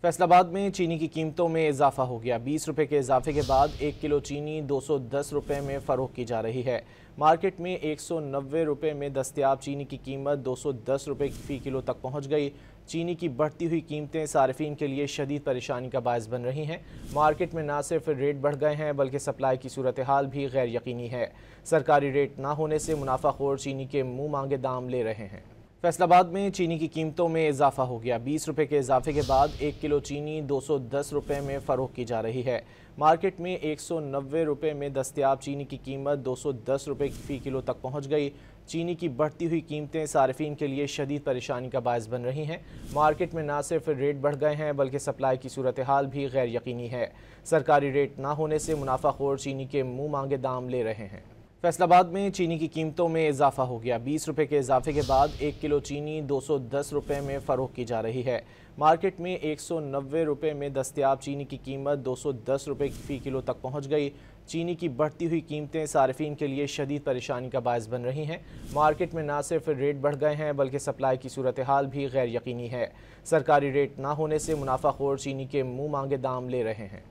फैसलाबाद में चीनी की कीमतों में इजाफा हो गया। 20 रुपए के इजाफे के बाद 1 किलो चीनी 210 रुपए में फरोख्त की जा रही है। मार्केट में 190 रुपए में दस्तयाब चीनी की कीमत 210 रुपए फी किलो तक पहुंच गई। चीनी की बढ़ती हुई कीमतें सार्फिन के लिए शदीद परेशानी का बायस बन रही हैं। मार्केट में न सिर्फ रेट बढ़ गए हैं बल्कि सप्लाई की सूरत हाल भी गैर यकीनी है। सरकारी रेट ना होने से मुनाफाखोर चीनी के मुंह मांगे दाम ले रहे हैं। फैसलाबाद में चीनी की कीमतों में इजाफा हो गया। 20 रुपए के इजाफे के बाद 1 किलो चीनी 210 रुपए में फरोख्त की जा रही है। मार्केट में 190 रुपए में दस्तयाब चीनी की कीमत 210 रुपए फी किलो तक पहुंच गई। चीनी की बढ़ती हुई कीमतें सार्फिन के लिए शदीद परेशानी का बायस बन रही हैं। मार्केट में न सिर्फ रेट बढ़ गए हैं बल्कि सप्लाई की सूरत हाल भी गैर यकीनी है। सरकारी रेट ना होने से मुनाफाखोर चीनी के मुंह मांगे दाम ले रहे हैं। फैसलाबाद में चीनी की कीमतों में इजाफा हो गया। 20 रुपए के इजाफे के बाद 1 किलो चीनी 210 रुपए में फरोख्त की जा रही है। मार्केट में 190 रुपए में दस्तयाब चीनी की कीमत 210 रुपए फी किलो तक पहुंच गई। चीनी की बढ़ती हुई कीमतें सार्फिन के लिए शदीद परेशानी का बायस बन रही हैं। मार्केट में न सिर्फ रेट बढ़ गए हैं बल्कि सप्लाई की सूरत हाल भी गैर यकीनी है। सरकारी रेट ना होने से मुनाफाखोर चीनी के मुंह मांगे दाम ले रहे हैं।